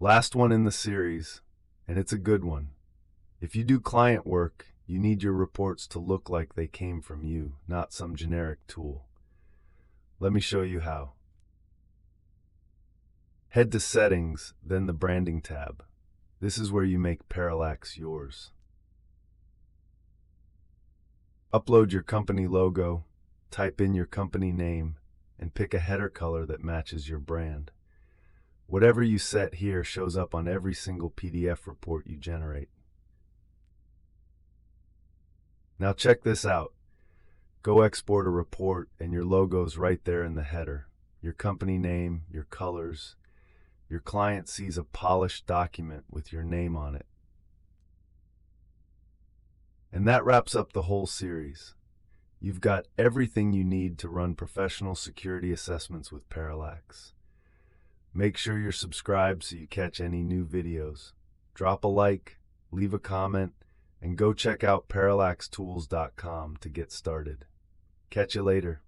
Last one in the series, and it's a good one. If you do client work, you need your reports to look like they came from you, not some generic tool. Let me show you how. Head to Settings, then the Branding tab. This is where you make Parallax yours. Upload your company logo, type in your company name, and pick a header color that matches your brand. Whatever you set here shows up on every single PDF report you generate. Now check this out. Go export a report and your logo's right there in the header. Your company name, your colors. Your client sees a polished document with your name on it. And that wraps up the whole series. You've got everything you need to run professional security assessments with Parallax. Make sure you're subscribed so you catch any new videos. Drop a like, leave a comment, and go check out parallaxtools.com to get started. Catch you later.